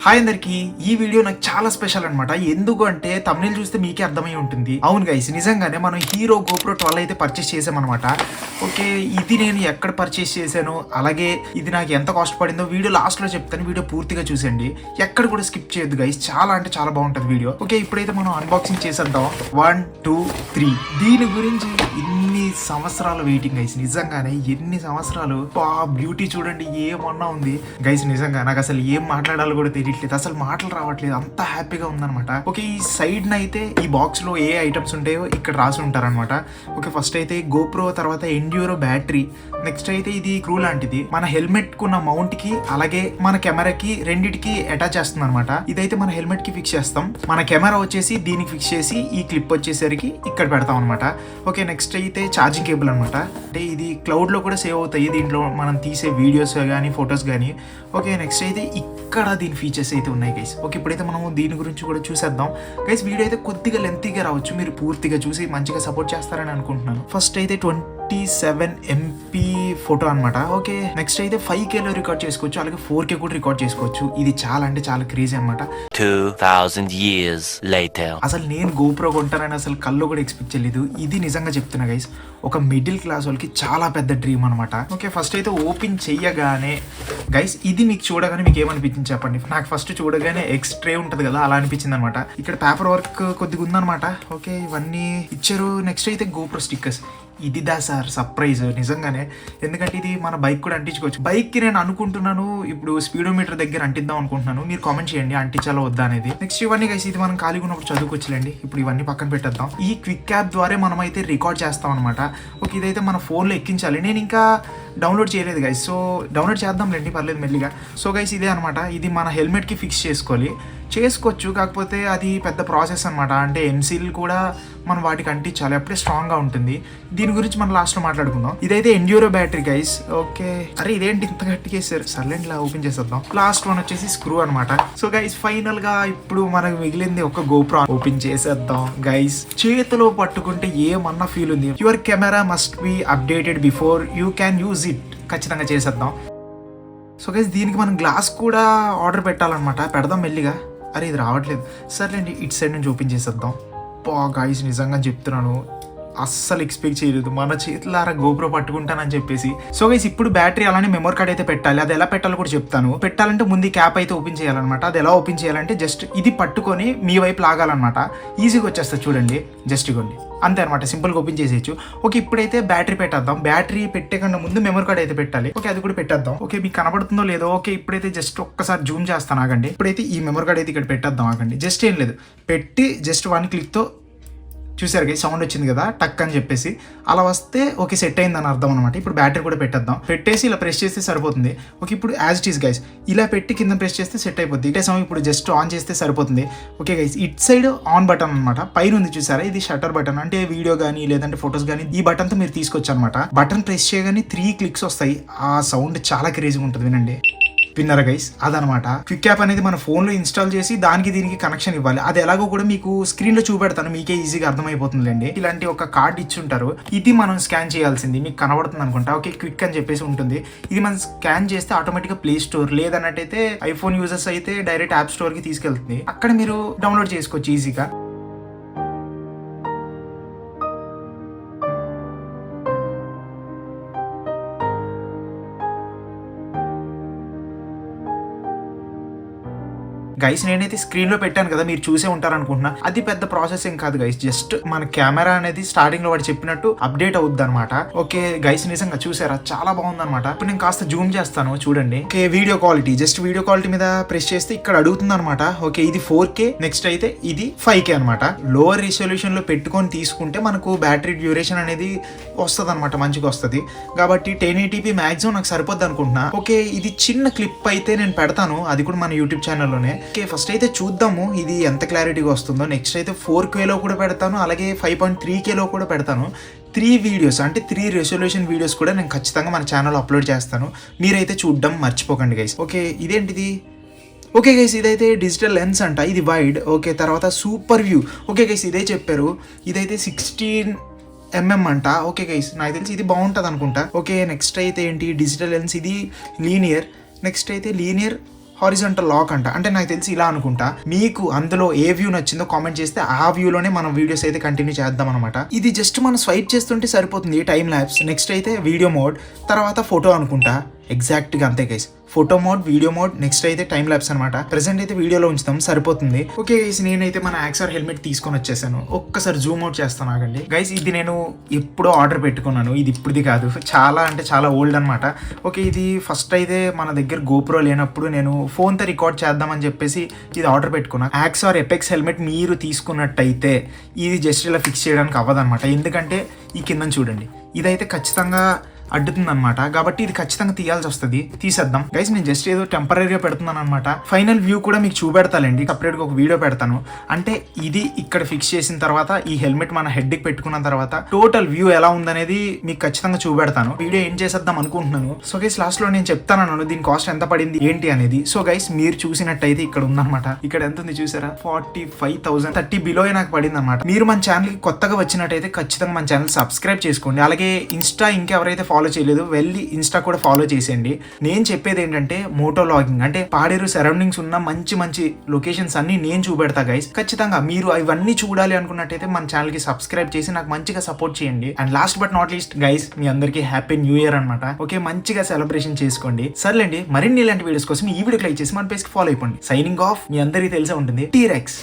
Hi అందరికి ఈ video నాకు చాలా స్పెషల్ అనమాట. ఎందుకు అంటే తమిళ చూస్తే మీకే అర్థమై ఉంటుంది. అవును గైస్, నిజంగానే మనం హీరో GoPro 12 అయితే పర్చేస్ చేసామన్నమాట. ఓకే, ఇది నేను ఎక్కడ పర్చేస్ చేశాను, అలాగే ఇది నాకు ఎంత కాస్ట్ పడిందో వీడియో లాస్ట్ లో చెప్తాను. వీడియో పూర్తిగా చూసండి, ఎక్కడ కూడా స్కిప్ చేయొద్దు గైస్. చాలా అంటే చాలా బాగుంటుంది వీడియో. ఓకే, ఇప్పుడైతే మనం అన్బాక్సింగ్ చేసేద్దాం. 1 2 3. దీని గురించి ఇన్ని సంవత్సరాల వెయిటింగ్ గైస్. నిజంగానే ఎన్ని సంవత్సరాలు. బ్యూటీ చూడండి ఏమన్నా ఉంది గైస్. నిజంగా నాకు అసలు ఏం మాట్లాడాలో కూడా తెలియట్లేదు, అసలు మాటలు రావట్లేదు, అంత హ్యాపీగా ఉందన్నమాట. ఓకే, ఈ సైడ్ నైతే ఈ బాక్స్ లో ఏ ఐటమ్స్ ఉంటాయో ఇక్కడ రాసి ఉంటారనమాట. ఓకే, ఫస్ట్ అయితే GoPro, తర్వాత ఎండ్యూరో బ్యాటరీ, నెక్స్ట్ అయితే ఇది స్క్రూ లాంటిది మన హెల్మెట్ కున్న మౌంట్ కి అలాగే మన కెమెరాకి రెండిటికి అటాచ్ చేస్తుంది అనమాట. ఇదైతే మన హెల్మెట్ కి ఫిక్స్ చేస్తాం, మన కెమెరా వచ్చేసి దీనికి ఫిక్స్ చేసి ఈ క్లిప్ వచ్చేసరికి ఇక్కడ పెడతాం అనమాట. ఓకే, నెక్స్ట్ అయితే ఛార్జింగ్ కేబుల్ అనమాట. అంటే ఇది క్లౌడ్ లో కూడా సేవ్ అవుతాయి దీంట్లో మనం తీసే వీడియోస్ కానీ ఫొటోస్ కానీ. ఓకే, నెక్స్ట్ అయితే ఇక్కడ దీని ఫీచర్స్ అయితే ఉన్నాయి గైస్. ఓకే, ఇప్పుడైతే మనం దీని గురించి కూడా చూసేద్దాం గైస్. వీడియో అయితే కొద్దిగా లెంతీగా రావచ్చు, మీరు పూర్తిగా చూసి మంచిగా సపోర్ట్ చేస్తారని అనుకుంటున్నాను. ఫస్ట్ అయితే 27 MP ఫోటో అనమాట. ఓకే, నెక్స్ట్ అయితే 5K లో రికార్డ్ చేసుకోవచ్చు, అలాగే 4K కూడా రికార్డ్ చేసుకోవచ్చు. ఇది చాలా అంటే చాలా క్రేజీ అనమాట. 2000 years later. అసలు నేను GoPro కొంటానని అసలు కల్లో కూడా ఎక్స్పెక్ట్ చేయలేదు. ఇది నిజంగా చెప్తున్నా గైస్, ఒక మిడిల్ క్లాస్ వాళ్ళకి చాలా పెద్ద డ్రీమ్ అనమాట. ఓకే, ఫస్ట్ అయితే ఓపెన్ చెయ్యగానే గైస్, ఇది మీకు చూడగానే మీకు ఏమనిపించింది చెప్పండి. నాకు ఫస్ట్ చూడగానే ఎక్స్ట్రే ఉంటుంది కదా, అలా అనిపించింది అనమాట. ఇక్కడ పేపర్ వర్క్ కొద్దిగా ఉందన్నమాట. ఓకే, ఇవన్నీ ఇచ్చారు. నెక్స్ట్ అయితే GoPro స్టిక్కర్స్. ఇదిదా సార్ సర్ప్రైజ్ నిజంగానే, ఎందుకంటే ఇది మన బైక్ కూడా అంటించుకోవచ్చు. బైక్ కి నేను అనుకుంటున్నాను ఇప్పుడు స్పీడోమీటర్ దగ్గర అంటిద్దాం అనుకుంటున్నాను. మీరు కామెంట్ చేయండి అంటించాలో వద్దా అనేది. నెక్స్ట్ ఇవన్నీ గైస్, ఇది మనం ఖాళీగా ఉన్నప్పుడు చదువుకోవచ్చులేండి. ఇప్పుడు ఇవన్నీ పక్కన పెట్టేద్దాం. ఈ క్విక్ యాప్ ద్వారా మనం అయితే రికార్డ్ చేస్తాం అనమాట. ఓకే, ఇదైతే మన ఫోన్లో ఎక్కించాలి. నేను ఇంకా డౌన్లోడ్ చేయలేదు గైస్, సో డౌన్లోడ్ చేద్దాంలేండి, పర్లేదు మెల్లిగా. సో గైస్, ఇదే అనమాట. ఇది మన హెల్మెట్కి ఫిక్స్ చేసుకోవచ్చు, కాకపోతే అది పెద్ద ప్రాసెస్ అనమాట. అంటే ఎంసీల్ కూడా మనం వాటికి అంటించాలి, అప్పుడే స్ట్రాంగ్గా ఉంటుంది. దీని గురించి మనం లాస్ట్లో మాట్లాడుకుందాం. ఇదైతే ఎండ్యూరో బ్యాటరీ గైస్. ఓకే, అరే ఇదేంటి ఇంత గట్టిగేసారు, సర్లేండి ఇలా ఓపెన్ చేసేద్దాం. లాస్ట్ వన్ వచ్చేసి స్క్రూ అనమాట. సో గైస్, ఫైనల్ గా ఇప్పుడు మనకు మిగిలింది ఒక GoPro. ఓపెన్ చేసేద్దాం గైస్. చేతిలో పట్టుకుంటే ఏమన్నా ఫీల్ ఉంది. Your camera must be updated before you can use it. ఖచ్చితంగా చేసేద్దాం. సో గైస్, దీనికి మనం గ్లాస్ కూడా ఆర్డర్ పెట్టాలన్నమాట. పెడదాం మెల్లిగా. అరే ఇది రావట్లేదు, సర్లేండి ఇటు సైడ్ నుంచి ఓపెన్ చేసేద్దాం. గాయ్స్, నిజంగా చెప్తున్నాను, అస్సలు ఎక్స్పెక్ట్ చేయలేదు మన చేతులారా GoPro పట్టుకుంటానని చెప్పేసి. సో గైస్, ఇప్పుడు బ్యాటరీ అలానే మెమరీ కార్డ్ అయితే పెట్టాలి. అది ఎలా పెట్టాలో కూడా చెప్తాను. పెట్టాలంటే ముందు ఈ క్యాప్ అయితే ఓపెన్ చేయాలన్నమాట. అది ఎలా ఓపెన్ చేయాలంటే జస్ట్ ఇది పట్టుకొని మీ వైపు లాగాలన్నమాట. ఈజీగా వచ్చేస్తుంది చూడండి, జస్ట్ ఇవ్వండి అంతే అనమాట. సింపుల్గా ఓపెన్ చేసేయచ్చు. ఓకే, ఇప్పుడైతే బ్యాటరీ పెట్టేద్దాం. బ్యాటరీ పెట్టే కన్నా ముందు మెమరీ కార్డ్ అయితే పెట్టాలి. ఓకే, అది కూడా పెట్టేద్దాం. ఓకే, మీకు కనబడుతుందో లేదో. ఓకే, ఇప్పుడైతే జస్ట్ ఒక్కసారి జూమ్ చేస్తాను ఆగండి. ఇప్పుడైతే ఈ మెమరీ కార్డ్ అయితే ఇక్కడ పెట్టేద్దాం ఆగండి. జస్ట్ ఏం లేదు, పెట్టి జస్ట్ 1 క్లిక్తో చూసారు కదా సౌండ్ వచ్చింది కదా టక్ అని చెప్పేసి, అలా వస్తే ఓకే సెట్ అయిందని అర్థం అనమాట. ఇప్పుడు బ్యాటరీ కూడా పెట్టేద్దాం. పెట్టేసి ఇలా ప్రెస్ చేస్తే సరిపోతుంది. ఓకే, ఇప్పుడు యాజ్ ఇట్ ఈస్ గైస్, ఇలా పెట్టి కింద ప్రెస్ చేస్తే సెట్ అయిపోద్ది. ఇటే సమయం ఇప్పుడు జస్ట్ ఆన్ చేస్తే సరిపోతుంది. Okay guys, it side on button అనమాట, పైన ఉంది చూసారా, ఇది షట్టర్ బటన్. అంటే వీడియో కానీ లేదంటే ఫొటోస్ కానీ ఈ బటన్తో మీరు తీసుకోవచ్చు అనమాట. బటన్ ప్రెస్ చేయగానే 3 క్లిక్స్ వస్తాయి. ఆ సౌండ్ చాలా క్రేజీగా ఉంటుంది, వినండి. విన్నారా గైస్, అదనమాట. క్విక్ యాప్ అనేది మన ఫోన్లో ఇన్స్టాల్ చేసి దానికి దీనికి కనెక్షన్ ఇవ్వాలి. అది ఎలాగో కూడా మీకు స్క్రీన్లో చూపెడతాను, మీకే ఈజీగా అర్థమైపోతుందండి. ఇలాంటి ఒక కార్డ్ ఇచ్చుంటారు, ఇది మనం స్కాన్ చేయాల్సింది. మీకు కనబడుతుంది అనుకుంటా. ఓకే, క్విక్ అని చెప్పేసి ఉంటుంది. ఇది మనం స్కాన్ చేస్తే ఆటోమేటిక్గా ప్లే స్టోర్, లేదన్నట్టయితే ఐఫోన్ యూజర్స్ అయితే డైరెక్ట్ యాప్ స్టోర్కి తీసుకెళ్తుంది. అక్కడ మీరు డౌన్లోడ్ చేసుకోవచ్చు ఈజీగా. గైస్, నేనైతే స్క్రీన్ లో పెట్టాను కదా, మీరు చూసే ఉంటారు అనుకుంటున్నా. అది పెద్ద ప్రాసెస్ ఏం కాదు గైస్, జస్ట్ మన కెమెరా అనేది స్టార్టింగ్ లో వాడు చెప్పినట్టు అప్డేట్ అవుద్ది అనమాట. ఓకే గైస్, నిజంగా చూసారా, చాలా బాగుంది అనమాట. ఇప్పుడు నేను కాస్త జూమ్ చేస్తాను చూడండి. Okay, video quality, just video quality మీద ప్రెస్ చేస్తే ఇక్కడ అడుగుతుంది అనమాట. ఓకే, ఇది 4K, నెక్స్ట్ అయితే ఇది 5K అనమాట. లోవర్ రిజల్యూషన్ లో పెట్టుకొని తీసుకుంటే మనకు బ్యాటరీ డ్యూరేషన్ అనేది వస్తుంది అనమాట, మంచిగా వస్తుంది. కాబట్టి 1080p మాక్సిమం నాకు సరిపోద్ది అనుకుంటున్నా. ఓకే, ఇది చిన్న క్లిప్ అయితే నేను పెడతాను, అది కూడా మన యూట్యూబ్ ఛానల్లోనే. ఓకే, ఫస్ట్ అయితే చూద్దాము ఇది ఎంత క్లారిటీగా వస్తుందో. నెక్స్ట్ అయితే 4K లో కూడా పెడతాను, అలాగే 5.3K లో కూడా పెడతాను. 3 వీడియోస్ అంటే 3 రెజల్యూషన్ వీడియోస్ కూడా నేను ఖచ్చితంగా మన ఛానల్లో అప్లోడ్ చేస్తాను. మీరైతే చూడడం మర్చిపోకండి గైస్. ఓకే, ఇదేంటిది? ఓకే గైస్, ఇదైతే డిజిటల్ లెన్స్ అంట, ఇది వైడ్. ఓకే, తర్వాత సూపర్ వ్యూ. ఓకే గైస్, ఇదే చెప్పారు. ఇదైతే 16mm అంట. ఓకే గైస్, నాకు తెలిసి ఇది బాగుంటుంది అనుకుంటా. ఓకే, నెక్స్ట్ అయితే ఏంటి, డిజిటల్ లెన్స్, ఇది లీనియర్. నెక్స్ట్ అయితే లీనియర్ హారిజాంటల్ లాక్ అంట. అంటే నాకు తెలిసి ఇలా అనుకుంటా. మీకు అందులో ఏ వ్యూ నచ్చిందో కామెంట్ చేస్తే ఆ వ్యూలోనే మనం వీడియోస్ అయితే కంటిన్యూ చేద్దాం అనమాట. ఇది జస్ట్ మనం స్వైప్ చేస్తుంటే సరిపోతుంది టైం ల్యాబ్స్. నెక్స్ట్ అయితే వీడియో మోడ్, తర్వాత ఫోటో అనుకుంటా. ఎగ్జాక్ట్గా అంతే guys, photo mode, video mode, next అయితే టైం ల్యాబ్స్ అనమాట. ప్రెసెంట్ అయితే వీడియోలో ఉంచుతాం, సరిపోతుంది. ఓకే గైస్, నేనైతే మన యాక్సార్ హెల్మెట్ తీసుకొని వచ్చేసాను. ఒక్కసారి జూమ్ అవుట్ చేస్తాను ఆగండి గైస్. ఇది నేను ఎప్పుడో ఆర్డర్ పెట్టుకున్నాను, ఇది ఇప్పుడుది కాదు, చాలా అంటే చాలా ఓల్డ్ అనమాట. ఓకే, ఇది ఫస్ట్ అయితే మన దగ్గర గోప్రో లేనప్పుడు నేను ఫోన్తో రికార్డ్ చేద్దామని చెప్పేసి ఇది ఆర్డర్ పెట్టుకున్నాను. యాక్సార్ ఎపెక్స్ హెల్మెట్ మీరు తీసుకున్నట్టయితే ఇది జస్ట్ ఇలా ఫిక్స్ చేయడానికి అవ్వదన్నమాట. ఎందుకంటే ఈ కింద చూడండి, ఇదైతే ఖచ్చితంగా అడ్డుతుంది అనమాట. కాబట్టి ఇది ఖచ్చితంగా తీయాల్సి వస్తుంది. తీసేద్దాం గైస్. నేను జస్ట్ ఏదో టెంపరీగా పెడుతున్నాను అనమాట. ఫైనల్ వ్యూ కూడా మీకు చూపెడతానండి, సపరేట్గా ఒక వీడియో పెడతాను. అంటే ఇది ఇక్కడ ఫిక్స్ చేసిన తర్వాత ఈ హెల్మెట్ మన హెడ్కి పెట్టుకున్న తర్వాత టోటల్ వ్యూ ఎలా ఉందనేది మీకు ఖచ్చితంగా చూపెడతాను. వీడియో ఏం చేసేద్దాం అనుకుంటున్నాను. సో గైస్, లాస్ట్ లో నేను చెప్తాను దీని కాస్ట్ ఎంత పడింది ఏంటి అనేది. సో గైస్, మీరు చూసినట్టయితే ఇక్కడ ఉందన్నమాట. ఇక్కడ ఎంత ఉంది చూసారా, 45,000, 30 బిలో నాకు పడింది అనమాట. మీరు మన ఛానల్ కి కొత్తగా వచ్చినట్టయితే ఖచ్చితంగా మన ఛానల్ సబ్స్క్రైబ్ చేసుకోండి. అలాగే ఇన్స్టా ఇంకెవరైతే ఫాలో చేయలేదు వెళ్ళి ఇన్స్టా కూడా ఫాలో చేసేయండి. నేను చెప్పేది ఏంటంటే మోటో లాగింగ్ అంటే పాడేరు సరౌండింగ్స్ ఉన్న మంచి మంచి లొకేషన్స్ అన్ని నేను చూపెడతా గైస్. ఖచ్చితంగా మీరు ఇవన్నీ చూడాలి అనుకున్నట్టయితే మన ఛానల్ కి సబ్స్క్రైబ్ చేసి నాకు మంచిగా సపోర్ట్ చేయండి. And last but not least guys, మీ అందరికీ హ్యాపీ న్యూ ఇయర్ అనమాట. ఓకే, మంచిగా సెలబ్రేషన్ చేసుకోండి. సర్లేండి, మరిన్ని ఇలాంటి వీడియోస్ కోసం ఈ వీడియోకి లైక్ చేసి మన పేజ్ కి ఫాలో అయిపోండి. సైనింగ్ ఆఫ్, మీ అందరికీ తెలిసే ఉంటుంది, టీరెక్స్.